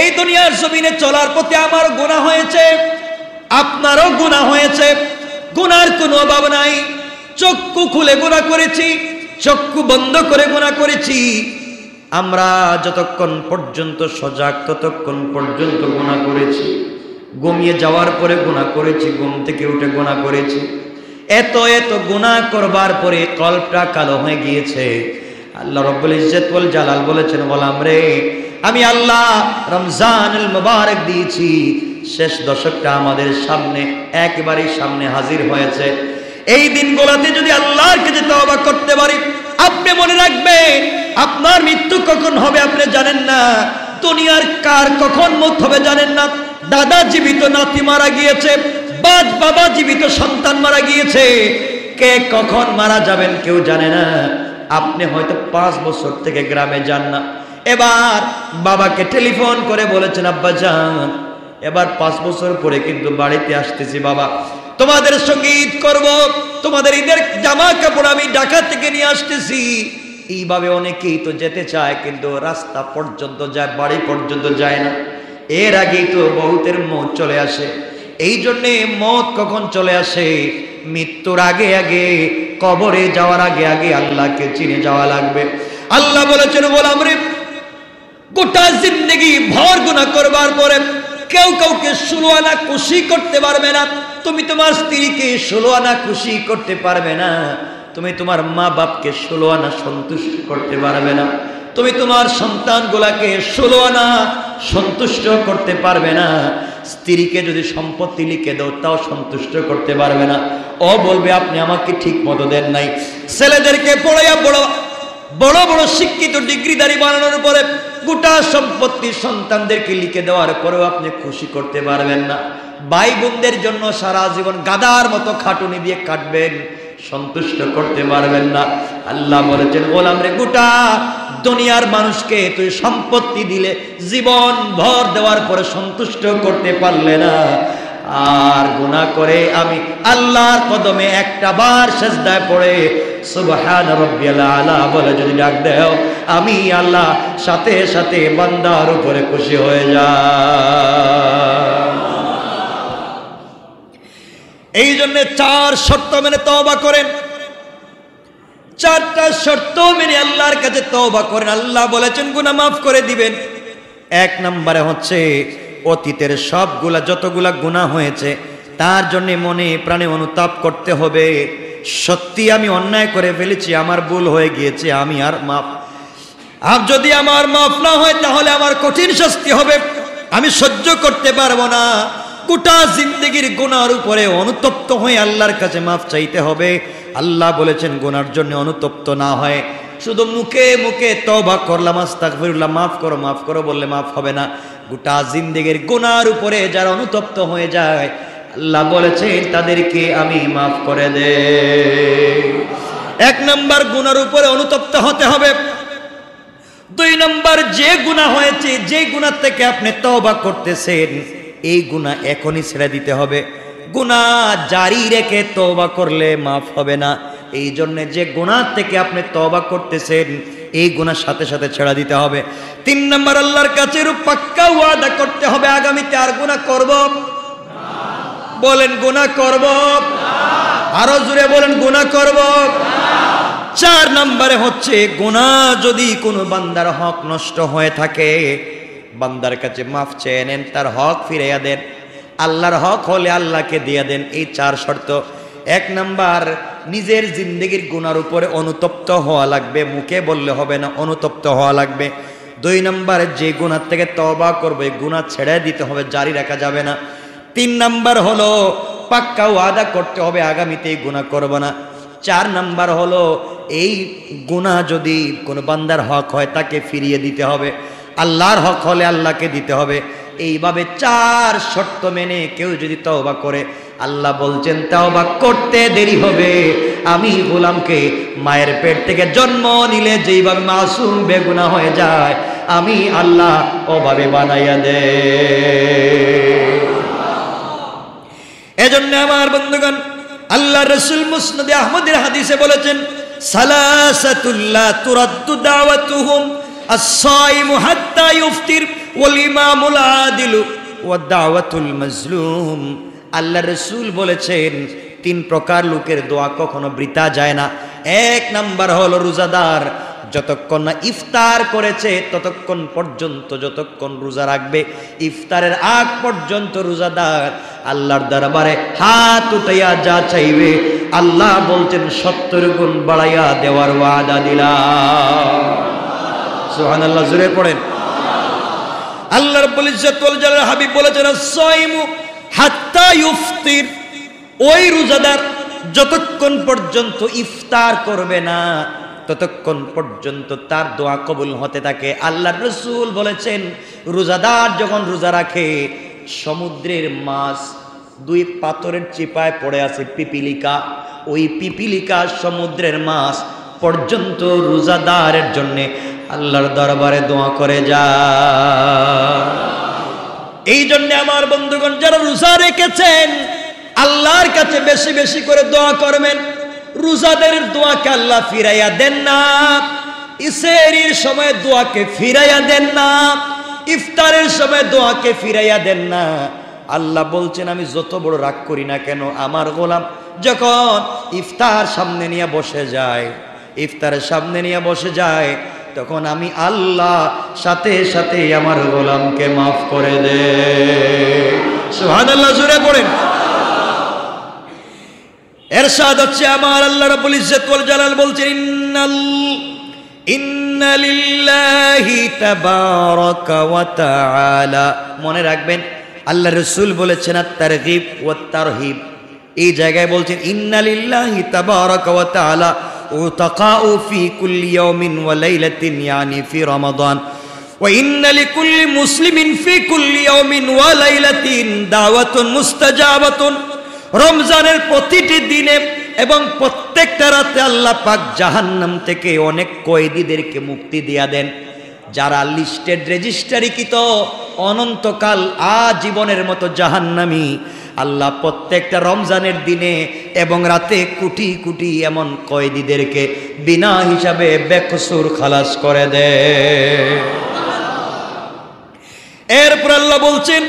এই দুনিয়ার জমিনে চলার পথে আমার গুনাহ হয়েছে, আপনারও গুনাহ হয়েছে। গুনার কোনো অভাব নাই। চক্ষু খুলে গুনাহ করেছি, চক্ষু বন্ধ করে গুনাহ করেছি। আমরা যতক্ষণ পর্যন্ত সজাগ ততক্ষণ পর্যন্ত গুনাহ করেছি। ঘুমিয়ে যাওয়ার পরে গুনাহ করেছি, ঘুম থেকে উঠে গুনাহ করেছি। এত এত গুনাহ করবার পরে কলবটা কালো হয়ে গিয়েছে। আল্লাহ রাব্বুল ইজ্জত ওয়াল জালাল বলেছেন, গোলাম রে, আমি আল্লাহ রমজানুল মুবারক দিয়েছি, শেষ দশকটা আমাদের সামনে একেবারে সামনে হাজির হয়েছে। এই দিনগুলোতে যদি আল্লাহর কাছে তওবা করতে পারি, আপনি মনে রাখবেন আপনার মৃত্যু কখন হবে আপনি জানেন না। দুনিয়ার কার কখন মত হবে জানেন না। দাদা জীবিত, নাতি মারা গিয়েছে, বাবা জীবিত, সন্তান মারা গিয়েছে। কে কখন মারা যাবেন কেউ জানে না। আপনি হয়তো 5 বছর থেকে গ্রামে যান না, এবার বাবাকে টেলিফোন করে বলেছেন, আব্বা যান, এবার 5 বছর পরে কিন্তু বাড়িতে আসতেছি বাবা, তোমাদের সঙ্গে ঈদ করব, তোমাদের ঈদের জামা কাপড় আমি ঢাকা থেকে নিয়ে আসতেছি। এইভাবে অনেকেই তো যেতে চায়, কিন্তু রাস্তা পর্যন্ত যায়, বাড়ি পর্যন্ত যায় না। এর আগেই তো বহুতের মৌত চলে আসে। এই জন্যে মৌত কখন চলে আসে? মৃত্যুর আগে আগে, কবরে যাওয়ার আগে আগে আল্লাহকে চিনে যাওয়া লাগবে। আল্লাহ বলেছেন, গোলাম রে, গোটা জিন্দেগি ভর গুনাহ করবার পরে কেউ কাউকে 16 আনা খুশি করতে পারবে না। তুমি তোমার স্ত্রীকে 16 আনা খুশি করতে পারবে না। তুমি তোমার মা বাপকে 16 আনা সন্তুষ্ট করতে পারবে না। তুমি তোমার সন্তানগুলাকে 16 আনা সন্তুষ্ট করতে পারবে না। স্ত্রীকে যদি সম্পত্তি লিখে দাও তাও সন্তুষ্ট করতে পারবে না। ও বলবে আপনি আমাকে ঠিক মতো দেন নাই। ছেলেদেরকে পড়াইয়া বড় বড় শিক্ষিত ডিগ্রিধারী বানানোর পরে গোটা সম্পত্তি সন্তানদেরকে লিখে দেওয়ার পরেও আপনি খুশি করতে পারবেন না। ভাই বোনদের জন্য সারা জীবন গাদার মতো খাটুনি দিয়ে কাটবেন, সন্তুষ্ট করতে পারবেন না। আল্লাহ বলেছেন, গোলাম রে, গোটা দুনিয়ার মানুষকে তুই সম্পত্তি দিলে, জীবন ভর দেওয়ার পরে সন্তুষ্ট করতে পারলে না, আর গুনাহ করে আমি আল্লাহর কদমে একটা বার সিজদায় পড়ে সুবহান রাব্বিয়াল আলা বলে যদি ডাক দাও, আমি আল্লাহ সাথে সাথে বান্দার উপরে খুশি হয়ে যায়। এই জন্য 4 শর্ত মেনে তওবা করেন। 4টা শর্ত মেনে আল্লাহর কাছে তওবা করেন। আল্লাহ বলেছেন গুনাহ মাফ করে দিবেন। 1 নম্বরে হচ্ছে অতীতের সবগুলা যতগুলা গুনাহ হয়েছে তার জন্য মনে প্রাণে অনুতাপ করতে হবে। সত্যি আমি অন্যায় করে ফেলেছি, আমার ভুল হয়ে গিয়েছে, আমি আর মাফ, আর যদি আমার মাফ না হয় তাহলে আমার কঠিন শাস্তি হবে, আমি সহ্য করতে পারবো না। গোটা জিন্দেগির গুনার উপরে অনুতপ্ত হয়ে আল্লাহর কাছে মাফ চাইতে হবে। আল্লাহ বলেছেন গুনার জন্য অনুতপ্ত না হয় শুধু মুখে মুখে তওবা করলাম, আস্তাগফিরুল্লাহ, মাফ করো বললে মাফ হবে না। গোটা জিন্দেগির গুনার উপরে যারা অনুতপ্ত হয়ে যায়, আল্লাহ বলেছেন তাদেরকে আমি মাফ করে দেই। 1 নম্বর গুনার উপরে অনুতপ্ত হতে হবে। 2 নম্বর, যে গুনাহ হয়েছে, যে গুনাহ থেকে আপনি তওবা করতেছেন, এই গুনাহ এখনই ছেড়ে দিতে হবে। গুনাহ জারি রেখে তওবা করলে মাফ হবে না। এই জন্য যে গুনাহ থেকে আপনি তওবা করতেছেন, এই গুনাহ সাথে সাথে ছেড়ে দিতে হবে। 3 নম্বর, আল্লাহর কাছে পাক্কা ওয়াদা করতে হবে আগামীতে আর গুনাহ করব না। বলেন গুনাহ করব না। আরো জোরে বলেন গুনাহ করব না। 4 নম্বরে হচ্ছে গুনাহ যদি কোনো বান্দার হক নষ্ট হয়ে থাকে, বান্দার কাছে মাফ চেয়ে নেন, তার হক ফিরিয়ে দেন। আল্লাহর হক হলে আল্লাহকে দিয়ে দেন। এই 4 শর্ত। 1 নাম্বার, নিজের জিন্দেগির গুনার উপরে অনুতপ্ত হওয়া লাগবে, মুখে বললে হবে না, অনুতপ্ত হওয়া লাগবে। 2 নাম্বার, যে গুনাহ থেকে তওবা করবে গুনাহ ছেড়ে দিতে হবে, জারি রাখা যাবে না। 3 নাম্বার হলো পাক্কা ওয়াদা করতে হবে আগামীতে এই গুনাহ করব না। 4 নাম্বার হলো এই গুনাহ যদি কোনো বান্দার হক হয় তাকে ফিরিয়ে দিতে হবে, আল্লাহর হক হলে আল্লাহকে দিতে হবে। এইভাবে 4 শর্ত মেনে কেউ যদি তওবা করে, আল্লাহ বলছেন তওবা করতে দেরি হবে, আমি গোলামকে মায়ের পেট থেকে জন্ম নিলে যেইভাবে মাসুম বেগুনাহ হয়ে যায়, আমি আল্লাহ ওভাবে বানাইয়া দে। এজন্য আমার বন্ধুগণ, আল্লাহ রাসূল মুসনাদে আহমদের হাদিসে বলেছেন, সালাসাতুল্লাহ তুরাদ্দু দাওয়াতুহুম, আস-সাইমু হাত্তা ইফতির, ওয়াল ইমামুল আদিলু ওয়াদ দাওয়াতুল মাজলুম। আল্লাহ রাসূল বলেছেন 3 প্রকার লোকের দোয়া কখনো বৃথা যায় না। 1 নাম্বার হলো রোজাদার, যতক্ষণ না ইফতার করেছে ততক্ষণ পর্যন্ত, যতক্ষণ রোজা রাখবে, ইফতারের আগ পর্যন্ত রোজাদার আল্লাহর দরবারে হাত উঠাইয়া যা চাইবে আল্লাহ বলছেন 70 গুণ বাড়াইয়া দেওয়ার ওয়াদা দিলাম। সুবহানাল্লাহ, জোরে পড়েন। আল্লাহ রাব্বুল ইজ্জত ওয়াল জালাল হাবিব বলেছেন as-সাইমু হাত্তা ইফতির, ওই রোজাদার যতক্ষণ পর্যন্ত ইফতার করবে না ততক্ষণ পর্যন্ত তার দোয়া কবুল হতে থাকে। আল্লাহর রাসূল বলেছেন রোজাদার যখন রোজা রাখে, সমুদ্রের মাছ 2 পাথরের চিপায় পড়ে আছে পিপিলিকা, ওই পিপিলিকা সমুদ্রের মাছ পর্যন্ত রোজাদারের জন্য আল্লাহর দরবারে দোয়া করে যায়। এই জন্য আমার বন্ধুগণ, যারা রোজা রেখেছেন আল্লাহর কাছে বেশি বেশি করে দোয়া করবেন। রোজাদের দোয়াকে আল্লাহ ফিরাইয়া দেন না, ইসেরির সময় দোয়াকে ফিরাইয়া দেন না, ইফতারের সময় দোয়াকে ফিরাইয়া দেন না। আল্লাহ বলছেন আমি যত বড় রাগ করি না কেন, আমার গোলাম যখন ইফতার সামনে নিয়ে বসে যায়, ইফতারের সামনে নিয়ে বসে যায়, তখন আমি আল্লাহ সাথে সাথে আমার গোলামকে মাফ করে দে। সুবহানাল্লাহ, জোরে পড়েন। এরশাদ হচ্ছে আমার আল্লাহ রাব্বুল ইজ্জত ওয়াল জালাল বলছেন ইন্না লিল্লাহি তাবারাকা ওয়া তাআলা। মনে রাখবেন আল্লাহ রাসূল বলেছেন আত-তারগীব ওয়াত তারহিব, এই জায়গায় বলছেন ইন্না লিল্লাহি তাবারাকা ওয়া তাআলা উতাকাউ ফি কুল্লি ইয়াউমিন ওয়া লাইলাতিন, ইয়ানি ফি রমাদান, ওয়া ইন্না লিকুল্লি মুসলিমিন ফি কুল্লি ইয়াউমিন ওয়া লাইলাতিন দাওয়াতুন মুস্তাজাবাতুন। রমজানের প্রতিটি দিনে এবং প্রত্যেকটা রাতে আল্লাহ পাক জাহান্নাম থেকে অনেক কয়েদিদেরকে মুক্তি দিয়া দেন। যারা লিস্টেড রেজিস্ট্রারিকৃত অনন্তকাল আজীবনের মতো জাহান্নামী, আল্লাহ প্রত্যেকটা রমজানের দিনে এবং রাতে কোটি কোটি এমন কয়েদিদেরকে বিনা হিসাবে বেকসুর খালাস করে দেয়। এরপর আল্লাহ বলছেন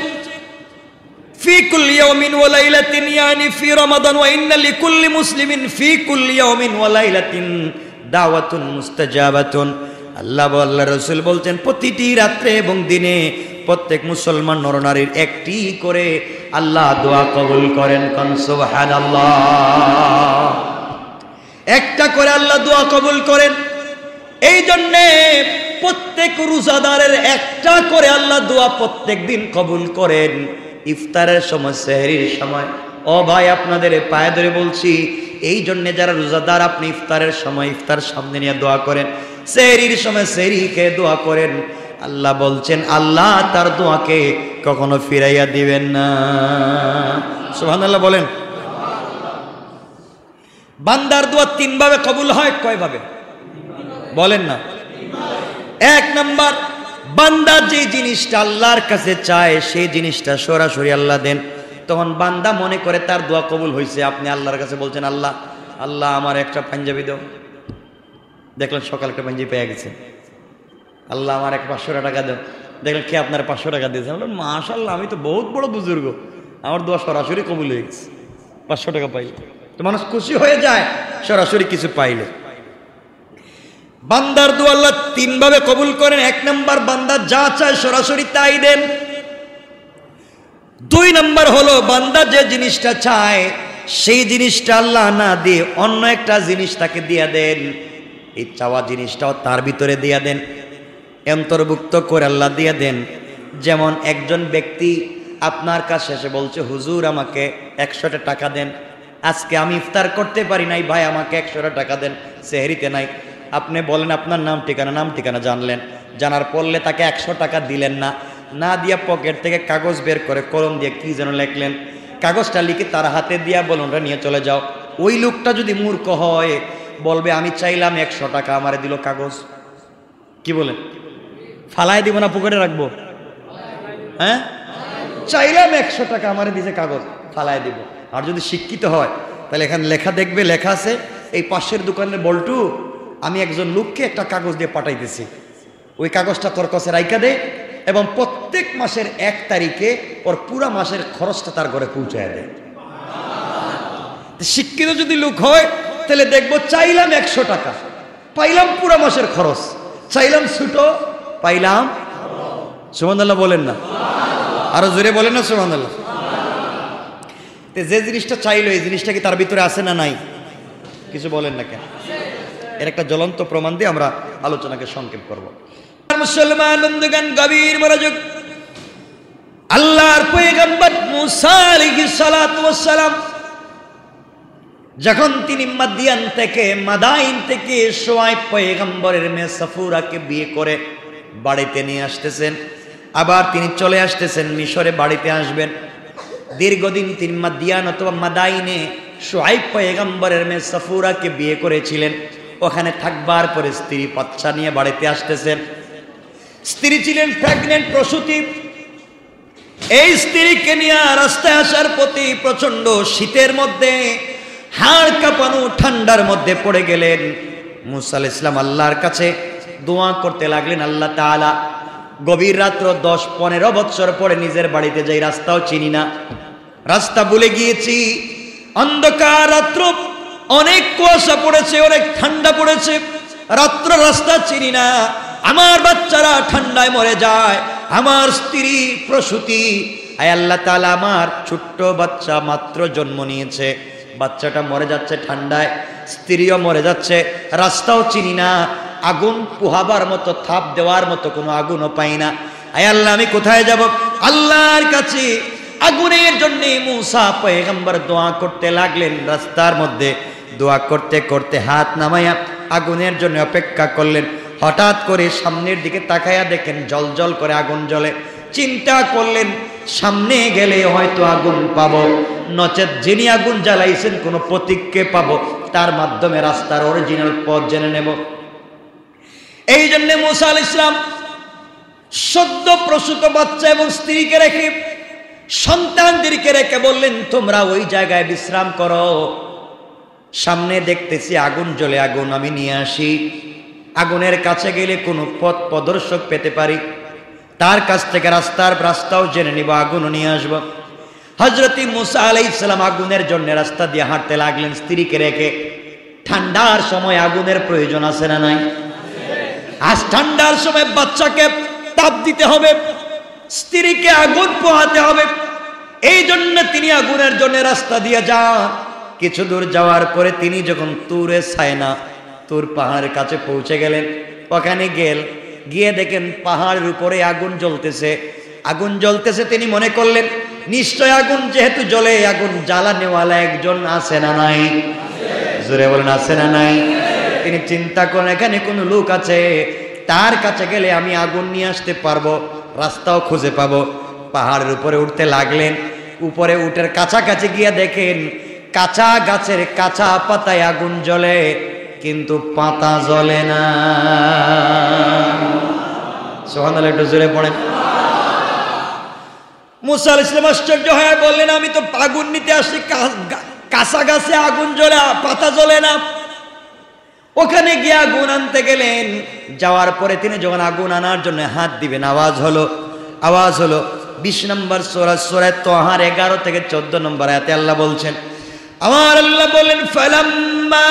ফি কুল্লি ইয়াউমিন ওয়া লাইলাতিন, ইয়ানি ফি রমাদান, ওয়া ইন্না লিকুল্লি মুসলিমিন ফি কুল্লি ইয়াউমিন ওয়া লাইলাতিন দাওয়াতুন মুস্তাজাবাতুন। আল্লাহ রাসূল বলছেন প্রতিটি রাতে এবং দিনে প্রত্যেক মুসলমান নরনারীর একটি করে আল্লাহ দোয়া কবুল করেন। কোন সুবহানাল্লাহ, একটা করে আল্লাহ দোয়া কবুল করেন। এই জন্য প্রত্যেক রোজাদারের একটা করে আল্লাহ দোয়া প্রত্যেক দিন কবুল করেন। ইফতারের সময়, সেহরির সময়, ও ভাই আপনাদের পায়ে ধরে বলছি, এই জন্য যারা রোজাদার আপনি ইফতারের সময় ইফতার সামনে নিয়ে দোয়া করেন, সেহরির সময় সেহরি খেয়ে দোয়া করেন, আল্লাহ বলছেন আল্লাহ তার দোয়াকে কখনো ফিরাইয়া দিবেন না। সুবহানাল্লাহ বলেন। বান্দার দোয়া 3 ভাবে কবুল হয়। কয় ভাবে বলেন না? 1 নাম্বার, বান্দা যে জিনিসটা আল্লাহর কাছে চায় সেই জিনিসটা সরাসরি আল্লাহ দেন। তখন বান্দা মনে করে তার দোয়া কবুল হয়েছে। আপনি আল্লাহর কাছে বলছেন আল্লাহ আল্লাহ আমার একটা পাঞ্জাবি দাও, দেখলেন সকাল একটা পাঞ্জাবি পেয়ে গেছে। আল্লাহ আমার 500 টাকা দাও, দেখলেন কে আপনার 500 টাকা দিয়েছে। বললেন মাশাআল্লাহ, আমি তো বহুত বড় বুজুর্গ, আমার দোয়া সরাসরি কবুল হয়ে গেছে, 500 টাকা পাই। তো মানুষ খুশি হয়ে যায় সরাসরি কিছু পাইলে। বান্দার দোয়া আল্লাহ 3 ভাবে কবুল করেন। 1 নাম্বার, বান্দা যা চায় সরাসরি তাই দেন। 2 নাম্বার হলো বান্দা যে জিনিসটা চায় সেই জিনিসটা আল্লাহ না দিয়ে অন্য একটা জিনিস তাকে দিয়া দেন। এই চাওয়া জিনিসটাও তার ভিতরে দিয়া দেন, অন্তর্ভুক্ত করে আল্লাহ দিয়া দেন। যেমন একজন ব্যক্তি আপনার কাছে এসে বলছে হুজুর আমাকে 100টা টাকা দেন, আজকে আমি ইফতার করতে পারি নাই, ভাই আমাকে 100টা টাকা দেন, সেহরিতে নাই। আপনি বলেন আপনার নাম ঠিকানা জানলেন, জানার পড়লে তাকে 100 টাকা দিলেন না, না দিয়া পকেট থেকে কাগজ বের করে কলম দিয়ে কি যেন লিখলেন, কাগজটা লিখে তার হাতে দিয়া বলুন ওটা নিয়ে চলে যাও। ওই লোকটা যদি মূর্খ হয় বলবে আমি চাইলাম 100 টাকা, আমারে দিল কাগজ। কি বলেন? ফালাই দিব না পকেটে রাখবো? হ্যাঁ, চাইলাম 100 টাকা, আমারে দিছে কাগজ, ফালাই দিব। আর যদি শিক্ষিত হয় তাহলে এখানে লেখা দেখবে, লেখা আছে এই পাশের দোকানের বল্টু আমি একজন লোককে একটা কাগজ দিয়ে পাঠাইতেছি, ওই কাগজটা তোর কাছে রাইখা দে, এবং প্রত্যেক মাসের 1 তারিখে ওর পুরা মাসের খরচটা তার ঘরে পৌঁছায় দেয়। শিক্ষিত যদি লোক হয় তাহলে দেখবো চাইলাম 100 টাকা, পাইলাম পুরা মাসের খরচ, চাইলাম ছুটো, পাইলাম। সুবহানাল্লাহ বলেন না, আরো জোরে বলেন না সুবহানাল্লাহ। যে জিনিসটা চাইলো এই জিনিসটা কি তার ভিতরে আছে না নাই? কিছু বলেন না কেন? এর একটা জ্বলন্ত প্রমাণ দিয়ে আমরা আলোচনাকে সংক্ষেপ করব। মুসলমান বন্ধুগণ, গভীর মনোযোগ। আল্লাহর পয়গম্বর মুসা আলাইহিস সালাতু ওয়াস সালাম যখন তিনি মাদাইন থেকে শুআয়ব পয়গম্বরের মেয়ে সাফুরাকে বিয়ে করে বাড়িতে নিয়ে আসতেছেন, আবার তিনি চলে আসতেছেন মিশরে, বাড়িতে আসবেন। দীর্ঘদিন তিনি মাদিয়ান অথবা মাদাইনে শুআয়ব পয়গম্বরের মেয়ে সাফুরাকে বিয়ে করেছিলেন। ওখানে থাকবার পরে স্ত্রী বাচ্চা নিয়ে বাড়িতে আসতেছেন। স্ত্রী ছিলেন প্রেগনেন্ট, প্রসূতি। এই স্ত্রীকে নিয়ে রাস্তায় আসার প্রতি প্রচন্ড শীতের মধ্যে হাড় কাঁপানো ঠান্ডার মধ্যে পড়ে গেলেন। মুসা আলাইহিস সালাম আল্লাহর কাছে দোয়া করতে লাগলেন, আল্লাহ তাআলা, গভীর রাত্র 10-15 বছর পরে নিজের বাড়িতে যাই, রাস্তাও চিনি না, রাস্তা ভুলে গিয়েছি, অন্ধকার রাত্র, অনেক কুয়াশা পড়েছে, অনেক ঠান্ডা পড়েছে, রাত্র রাস্তা চিনি না, আমার বাচ্চারা ঠান্ডায় মরে যায়, আমার স্ত্রী প্রসূতি, আয় আল্লাহ তাআলা, আমার ছোট্ট বাচ্চা মাত্র জন্ম নিয়েছে, বাচ্চাটা মরে যাচ্ছে ঠান্ডায়, স্ত্রীও মরে যাচ্ছে, রাস্তাও চিনি না, আগুন পোহাবার মতো, থাপ দেওয়ার মতো কোনো আগুনও পাই না, আয় আল্লাহ আমি কোথায় যাব? আল্লাহর কাছে আগুনের জন্য মুসা পয়গম্বর দোয়া করতে লাগলেন। রাস্তার মধ্যে দোয়া করতে করতে হাত নামাইয়া আগুনের জন্য অপেক্ষা করলেন। হঠাৎ করে সামনের দিকে তাকাইয়া দেখেন জল জল করে আগুন জ্বলে। চিন্তা করলেন সামনে গেলে হয়তো আগুন পাবো, নচেত যিনি আগুন জ্বালাইছেন কোনো প্রতীককে পাবো, তার মাধ্যমে রাস্তার অরিজিনাল পথ জেনে নেব। এই জন্য মুসা আলাইহিস সালাম সদ্য প্রসূত বাচ্চা এবং স্ত্রীকে রেখে, সন্তানদেরকে রেখে বললেন, তোমরা ওই জায়গায় বিশ্রাম করো, সামনে দেখতেছি আগুন জ্বলে, আগুন আমি নিয়ে আসি, আগুনের কাছে গেলে কোনো পথ প্রদর্শক পেতে পারি, তার কাছ থেকে রাস্তাও জেনে নিব, আগুনও নিয়ে আসবো। হযরত মুসা আলাইহিস সালাম আগুনের জন্য রাস্তা দিয়ে হাঁটতে লাগলেন স্ত্রীকে রেখে। ঠান্ডার সময় আগুনের প্রয়োজন আছে না নাই? আজ ঠান্ডার সময় বাচ্চাকে তাপ দিতে হবে, স্ত্রীকে আগুন পোহাতে হবে, এই জন্য তিনি আগুনের জন্য রাস্তা দিয়ে যান। কিছু দূর যাওয়ার পরে তিনি যখন তুরে সায়না, তুর পাহাড়ের কাছে পৌঁছে গেলেন, ওখানে গিয়ে দেখেন পাহাড়ের উপরে আগুন জ্বলতেছে। আগুন জ্বলতেছে, তিনি মনে করলেন নিশ্চয় আগুন যেহেতু জ্বলে, আগুন জ্বালানেওয়ালা একজন আছে না নাই? জোরে বলেন, আছে না নাই? তিনি চিন্তা করেন এখানে কোনো লোক আছে, তার কাছে গেলে আমি আগুন নিয়ে আসতে পারবো, রাস্তাও খুঁজে পাবো। পাহাড়ের উপরে উঠতে লাগলেন। উপরে উঠার কাছাকাছি গিয়ে দেখেন কাঁচা গাছের কাঁচা পাতায় আগুন জ্বলে, কিন্তু পাতা জ্বলে না। সুবহানাল্লাহ, একটু জোরে পড়েন। মুসা আলাইহিস সালাম আশ্চর্য হয়ে বললেন, আমি তো আগুন নিতে আসছি, কাঁচা গাছে আগুন জ্বলে, পাতা জ্বলে না। ওখানে গিয়ে আগুন আনতে গেলেন। যাওয়ার পরে তিনি যখন আগুন আনার জন্য হাত দিবেন, আওয়াজ হলো 20 নম্বর সূরা তাহার 11 থেকে 14 নম্বর আয়াতে আল্লাহ বলছেন, আমার আল্লাহ বলেন, ফালাম্মা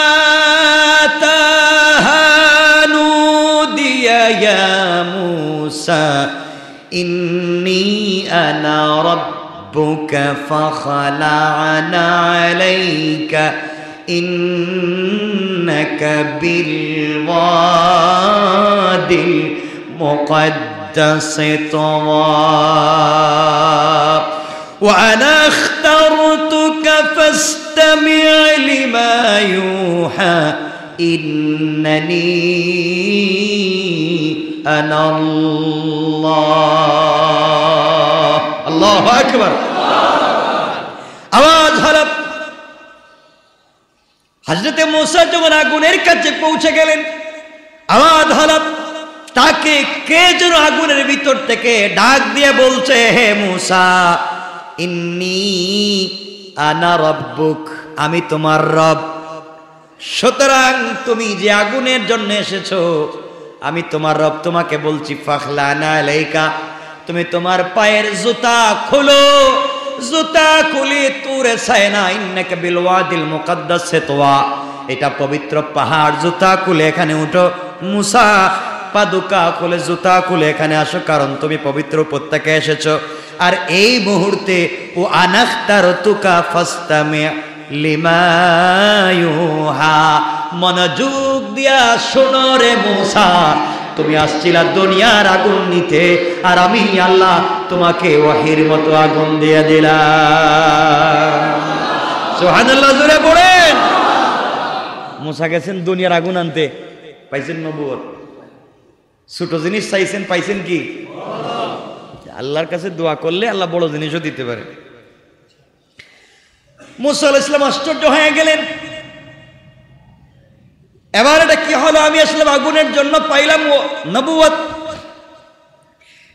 তাহানু দিয়া ইয়া মুসা ইন্নী আনা রাব্বুকা ফাখলা'না আলাইকা ইন্নাকা বিল ওয়াদিল মুকদ্দাসি তুওয়া ওয়া আনা اخترتুকা ফাসতামি' লিমা ইউহা ইন্নানী আনা আল্লাহ। আল্লাহু আকবার। আওয়াজ হলো। হযরত মুসা যখন আগুনের কাছে পৌঁছে গেলেন, আওয়াজ হলো, তাকে কে যেন আগুনের ভিতর থেকে ডাক দিয়ে বলছে, হে মুসা, ইন্নী আনা রাব্বুক, আমি তোমার রব। সুতরাং তুমি যে আগুনের জন্য এসেছো, আমি তোমার রব, তোমাকে বলছি ফাখলা'না আলাইকা, তুমি তোমার পায়ের জুতা খোলো, জুতা খুলে তুরে সায়না ইন্নাকা বিল ওয়াদিল মুকাদ্দাসে তোয়া, এটা পবিত্র পাহাড়, জুতা খুলে এখানে উঠো। মুসা পাদুকা খুলে জুতা খুলে এখানে আসো, কারণ তুমি পবিত্র উপত্যকায় এসেছো। আর এই মুহূর্তে ও আনাখতারতুকা ফাস্তামি লিমা ইউহা, মনোযোগ দিয়া শোনো রে মুসা, তুমি আসছিলা দুনিয়ার আগুন নিতে, আর আমি আল্লাহ তোমাকে ওয়াহির মতো আগুন দিয়ে দিলাম। সুবহানাল্লাহ, জোরে পড়েন। মুসা গেছেন দুনিয়ার আগুন আনতে, পাইছেন নবুয়ত। ছোট জিনিস চাইছেন, পাইছেন কি? আল্লাহর কাছে দোয়া করলে আল্লাহ বড় জিনিসও দিতে পারে। মুসা আলাইহিস সালাম আশ্চর্য হয়ে গেলেন, এবার এটা কি হলো? আমি আসলে আগুনের জন্য পাইলাম নবুয়ত।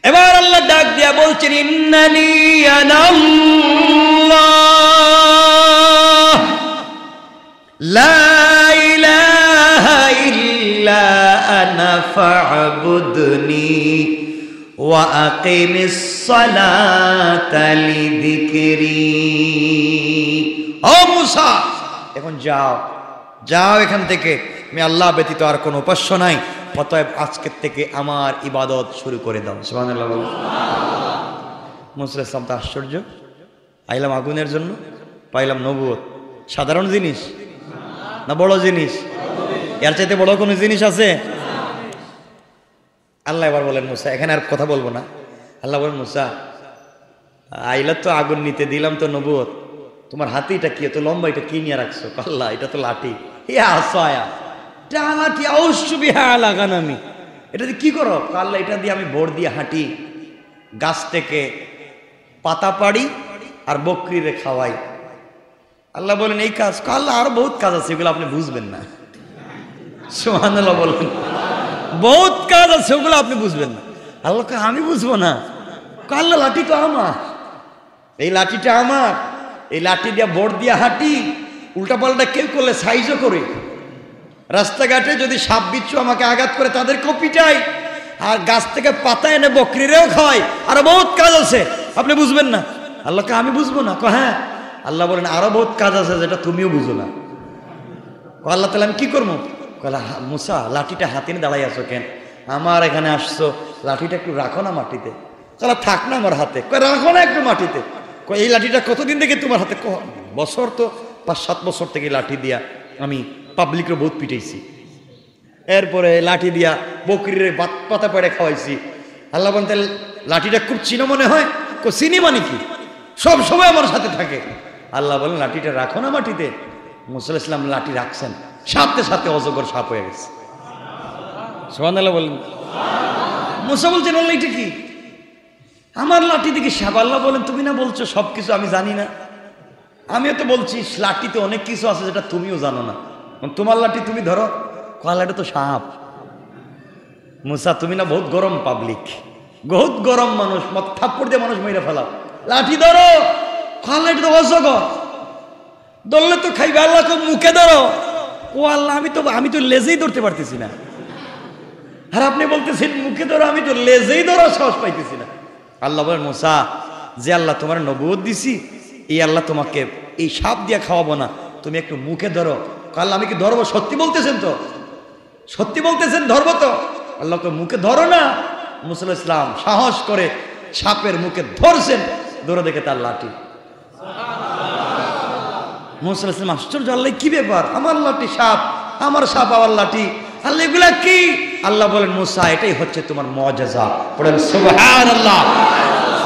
এবার আল্লাহ ডাক দিয়া বলছেন, ইন্নানি আনাল্লাহ লা ইলাহা ইল্লা আনা ফা'বুদনি ওয়া আকিমিস সালাতা লিযিকরি। ও মুসা, এখন যাও, যাও এখান থেকে, আমি আল্লাহ ব্যতীত আর কোনো উপাস্য নাই, অতএব আজকের থেকে আমার ইবাদত শুরু করে দাও। সুবহানাল্লাহ। মুসা ইসলাম তো আশ্চর্য, আইলাম আগুনের জন্য, পাইলাম নবুয়ত। সাধারণ জিনিস না বড় জিনিস? এর চাইতে বড় কোনো জিনিস আছে? আল্লাহ এবার বলেন, মুসা এখানে আর কথা বলবো না। আল্লাহ বলেন, মুসা আইলা তো আগুন নিতে, দিলাম তো নবুয়ত, তোমার হাতে এটা কি, এত লম্বা, এটা কি নিয়ে রাখছো? আল্লাহ এটা তো লাঠি। লাগানামি, এটা দিয়ে কি করো? আল্লাহ এটা দিয়ে আমি ভোর দিয়ে হাঁটি, গাছ থেকে পাতা পাড়ি আর বকরিরে খাওয়াই। আল্লাহ বলেন এই কাজ? আল্লাহ আরো বহুত কাজ আছে, এগুলো আপনি বুঝবেন না। সুবহানাল্লাহ বলেন, বহুত কাজ আছে, ওগুলো আপনি বুঝবেন না। আল্লাহ আমি বুঝবো না? আল্লাহ লাঠি তো আমার, এই লাঠিটা আমার, এই লাঠি দিয়া ভোর দিয়া হাঁটি, উল্টা পাল্টা কেউ করলে সাইজও করে, রাস্তাঘাটে যদি সাপ বিচ্ছু আমাকে আঘাত করে তাদেরকেও পিটাই, আর গাছ থেকে পাতা এনে বকরিরেও খাওয়াই, আরো বহুত কাজ আছে, আপনি বুঝবেন না? আল্লাহকে আমি বুঝবো না? হ্যাঁ। আল্লাহ বলেন আরো বহুত কাজ আছে যেটা তুমিও বুঝো না। আল্লাহ তাহলে আমি কি করবো? মুসা লাঠিটা হাতে নিয়ে দাঁড়াই আছো কেন? আমার এখানে আসছো, লাঠিটা একটু রাখো না মাটিতে। তাহলে থাক না আমার হাতে, রাখো না একটু মাটিতে। এই লাঠিটা কতদিন থেকে তোমার হাতে? বছর তো 5-7 বছর থেকে লাঠি দিয়া আমি পাবলিকের বহুত পিটাইছি, এরপরে লাঠি দিয়া বকরির পাতা পেড়ে খাওয়াইছি। আল্লাহ বলেন তাহলে লাঠিটা খুব চিনো মনে হয়? চিনি মানে কি? সব সময় আমার সাথে থাকে। আল্লাহ বলেন লাঠিটা রাখো না মাটিতে। মুসা আলাইহিস সালাম লাঠি রাখছেন, সাথে সাথে অজগর সাপ হয়ে গেছে। সুবহানাল্লাহ বলেন। মুসা বলছেন আল্লাহ এটা কি? আমার লাঠি দেখি সাপ। আল্লাহ বলেন তুমি না বলছো সবকিছু আমি জানি না? আমিও তো বলছি লাঠিতে অনেক কিছু আছে যেটা তুমিও জানো না, তোমার লাঠি তুমি ধরো। আল্লাহ এটা তো সাপ। মুসা তুমি না বহুত গরম পাবলিক, বহুত গরম মানুষ, মত থাপ্পড় দিয়ে মানুষ মেরে ফেলা, লাঠি ধরো। আল্লাহ এটা তো অজগর, ধরলে তো খাইবে। আল্লাহ মুখে ধরো। ও আল্লাহ আমি তো লেজেই ধরতে পারতেছি না। আর আপনি বলতেছেন মুখে ধরো, আমি তো লেজেই ধরো সাহস পাইতেছি না। আল্লাহ বলেন মুসা, যে আল্লাহ তোমার নবুয়ত দিছি, এই আল্লাহ তোমাকে এই সাপ দিয়ে খাওয়াবো না, তুমি একটু মুখে ধরো। আল্লাহ আমি কি ধরবো? সত্যি বলতেছেন তো? সত্যি বলতেছেন ধরবো তো? আল্লাহ তো মুখে ধরো না। মুসা আলাইহিস সালাম সাহস করে সাপের মুখে ধরছেন, ধরে দেখে তার লাঠি। মুসা আলাইহিস সালাম আশ্চর্য, আল্লাহ কি ব্যাপার? আমার লাঠি সাপ, আমার সাপ আবার লাঠি, আল্লাহ এগুলা কি? আল্লাহ বলেন মুসা এটাই হচ্ছে তোমার মুআজিজা। বলেন সুবহানাল্লাহ।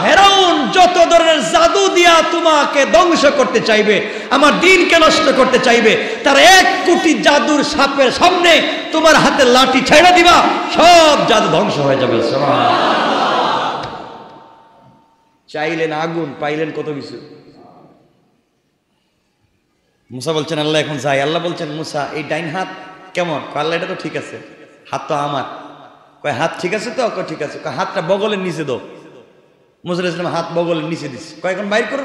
ফেরাউন যত ধরনের জাদু দিয়া তোমাকে ধ্বংস করতে চাইবে, আমার দ্বীনকে নষ্ট করতে চাইবে, তার 1 কোটি জাদুর সাপের সামনে তোমার হাতে লাঠি ছেড়ে দিবা, সব জাদু ধ্বংস হয়ে যাবে। সুবহানাল্লাহ। চাইলেন আগুন, পাইলেন কত কিছু। মুসা বলছেন আল্লাহ এখন যাই। আল্লাহ বলছেন মুসা এই ডাইন হাত কেমন? আল্লাহ এটা তো ঠিক আছে, হাত তো আমার। কয় হাত ঠিক আছে তো? ঠিক আছে। হাতটা বগলের নিচে দাও। মুসা আলাইহিস সালাম হাত বগলের নিচে দিচ্ছে। কয় এখন বাইর করো।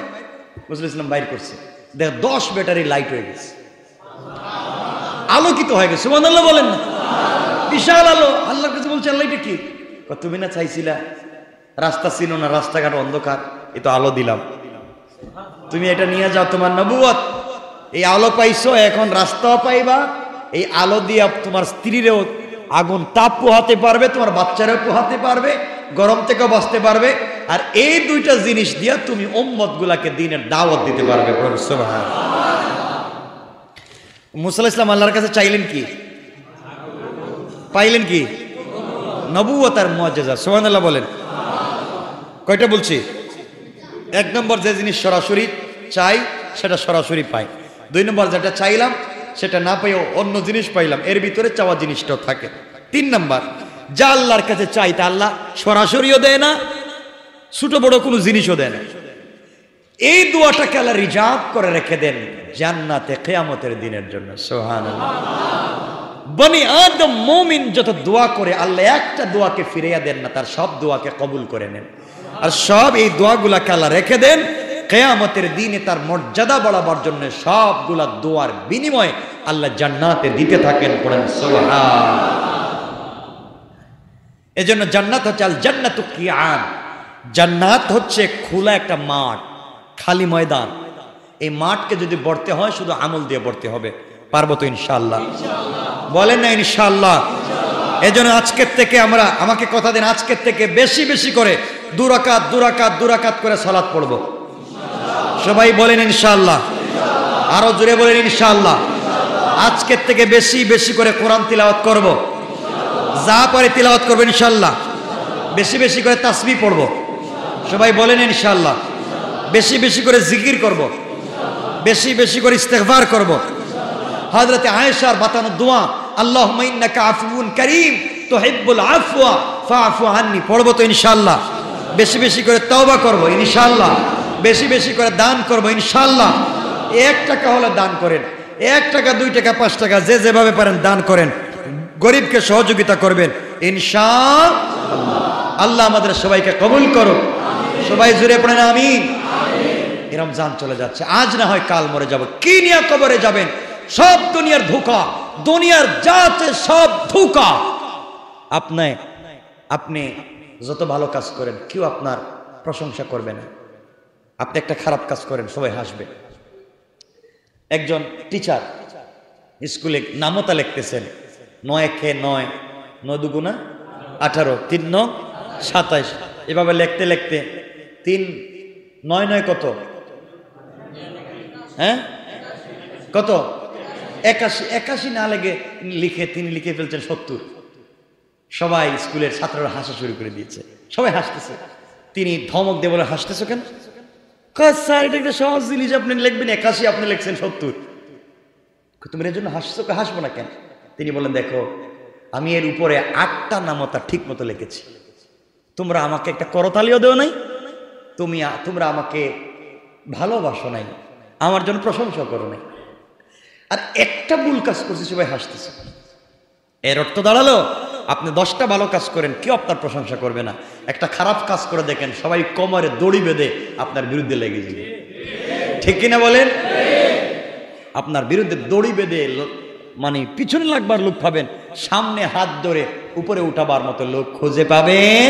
মুসা আলাইহিস সালাম বাইর করছে, দেখ 10 ব্যাটারি লাইট হয়ে গেছে, আলোকিত হয়ে গেছে। সুবহানাল্লাহ বলেন না? বিশাল আলো। আল্লাহর কাছে বলছে আল্লাহ এটা কি? তুমি না চাইছিলা রাস্তা চিনো না, রাস্তাঘাট অন্ধকার, এ তো আলো দিলাম, তুমি এটা নিয়ে যাও তোমার নবুয়ত। এই আলো পাইছো, এখন রাস্তাও পাইবা, এই আলো দিয়ে তোমার স্ত্রীরেও আগুন তাপ পোহাতে পারবে, তোমার বাচ্চারাও পোহাতে পারবে, গরম থেকেও বাঁচতে পারবে। আর এই দুইটা জিনিস দিয়া তুমি উম্মত গুলাকে দিনের দাওয়াত দিতে পারবে। মুসা আলাইহিস সালাম আল্লাহর কাছে চাইলেন কি? পাইলেন কি? নবুয়ত আর মুআজিজা। সুবহানাল্লাহ বলেন। কয়টা বলছি? এক নম্বর, যে জিনিস সরাসরি চাই সেটা সরাসরি পাই। দুই নম্বর, যেটা চাইলাম সেটা না পাইও অন্য জিনিস পাইলাম, এর ভিতরে চাওয়া জিনিসটাও থাকে। তিন নম্বর, যা আল্লাহর কাছে চাই তা আল্লাহ সরাসরিও দেয় না, ছোট বড় কোনো জিনিসও দেয় না। এই দোয়াটাকে আল্লাহ রিজার্ভ করে রেখে দেন জান্নাতে কিয়ামতের দিনের জন্য। সুবহানাল্লাহ। বনি আদম মুমিন যত দোয়া করে আল্লাহ একটা দোয়াকে ফিরিয়ে দেন না, তার সব দোয়াকে কবুল করে নেন। আর সব এই দোয়াগুলাকে আল্লাহ রেখে দেন কিয়ামতের দিনে তার মর্যাদা বাড়াবার জন্য। সবগুলা দোয়ার বিনিময়ে আল্লাহ জান্নাতে দিতে থাকেন। পড়েন সুবহানাল্লাহ। এজন্য জান্নাত হচ্ছে আল জান্নাতু কিয়ান। জান্নাত হচ্ছে খোলা একটা মাঠ, খালি ময়দান। এই মাঠকে যদি ভরতে হয় শুধু আমল দিয়ে ভরতে হবে। পারবো তো ইনশাআল্লাহ? বলেন না ইনশাআল্লাহ? এজন্য আজকের থেকে আমাকে কথা দেন, আজকের থেকে বেশি বেশি করে 2 রাকাত 2 রাকাত 2 রাকাত করে সালাত পড়বো। সবাই বলেন ইনশাআল্লাহ। আরো জোরে বলেন ইনশাআল্লাহ। আজকের থেকে বেশি বেশি করে কোরআন তিলাওয়াত করব, যা পারে তিলাওয়াত করবো ইনশাআল্লাহ। বেশি বেশি করে তাসবিহ পড়বো। সবাই বলেন ইনশাআল্লাহ। বেশি বেশি করে জিকির করব, বেশি বেশি করে ইস্তেগফার করব। হযরতে আয়েশার বাতানো দোয়া, আল্লাহুম্মা ইন্নাকা আফুউন কারীম তুহিব্বুল আফওয়া ফাআফু আন্নি, পড়বো তো ইনশাআল্লাহ। বেশি বেশি করে তওবা করব ইনশাআল্লাহ। বেশি বেশি করে দান করব ইনশাআল্লাহ। 1 টাকা হলে দান করেন, 1 টাকা 2 টাকা 5 টাকা যে যেভাবে পারেন দান করেন, গরিবকে সহযোগিতা করবেন ইনশাআল্লাহ। আল্লাহ আমাদের সবাইকে কবুল করুক। সবাই জুড়ে পড়েন আমিন। এই রমজান চলে যাচ্ছে, আজ না হয় কাল মরে যাব। কি নিয়ে কবরে যাবেন? সব দুনিয়ার ধোঁকা, দুনিয়ার জাতে সব ধোঁকা। আপনি যত ভালো কাজ করেন কেউ আপনার প্রশংসা করবে না। আপনি একটা খারাপ কাজ করেন সবাই হাসবে। একজন টিচার স্কুলে নামতা লিখতেছেন, 9 × 9 9 দুগুণা 18 3 × 9 27, এভাবে লিখতে লিখতে 3 9 9 কত? হ্যাঁ কত? 81 না লেগে তিনি লিখে ফেলছেন 70। সবাই স্কুলের ছাত্ররা হাসা শুরু করে দিয়েছে, সবাই হাসতেছে। তিনি ধমক দিয়ে বলে, হাসতেছো কেন? স্যার এটা একটা সহজ জিনিস, আপনি লিখবেন 81, আপনি লিখছেন 70। তুমি এর জন্য হাসছো? হাসবো না কেন? তিনি বলেন, দেখো আমি এর উপরে 8টা নামতা ঠিক মতো লিখেছি, তোমরা আমাকে একটা করতালিও দেও নাই, তোমরা আমাকে ভালোবাসো নাই, আমার জন্য প্রশংসা করো নাই, আর একটা ভুল কাজ করছি সবাই হাসতেছে। এর অর্থ দাঁড়ালো আপনি 10টা ভালো কাজ করেন, কেউ আপনার প্রশংসা করবে না। একটা খারাপ কাজ করে দেখেন, সবাই কোমরে দড়ি বেঁধে আপনার বিরুদ্ধে লেগে যাবে। ঠিক কিনা বলেন? আপনার বিরুদ্ধে দড়ি বেঁধে মানে পিছনে লাগবার লোক পাবেন, সামনে হাত ধরে উপরে উঠাবার মতো লোক খুঁজে পাবেন।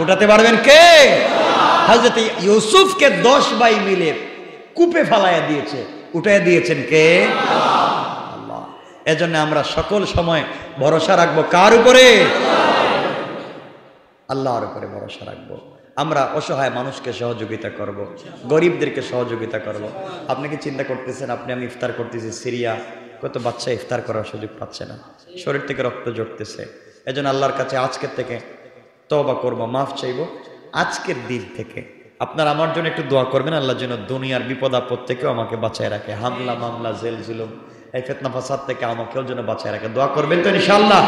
উঠাতে পারবেন কে? হযরত ইউসুফকে 10 ভাই মিলে কূপে ফালাইয়া দিয়েছে, উঠাইয়া দিয়েছেন কে? আল্লাহ। এজন্য আমরা সকল সময় ভরসা রাখবো কার উপরে? আল্লাহর উপরে ভরসা রাখবো। আমরা অসহায় মানুষকে সহযোগিতা করব, গরিবদেরকে সহযোগিতা করব। আপনি কি চিন্তা করতেছেন, আমি ইফতার করতেছি, সিরিয়া কত বাচ্চা ইফতার করার সুযোগ পাচ্ছে না, শরীর থেকে রক্ত জড়তেছে। এজন্য আল্লাহর কাছে আজকের থেকে তওবা করব, মাফ চাইব। আজকের দিন থেকে আপনারা আমার জন্য একটু দোয়া করবেন, আল্লাহর জন্য দুনিয়ার বিপদ আপদ থেকেও আমাকে বাঁচায় রাখে, হামলা মামলা জেল জুলুম এই ফিতনা ফাসাদ থেকে আমাকেও যেন বাঁচায় রাখে। দোয়া করবেন তো ইনশাআল্লাহ?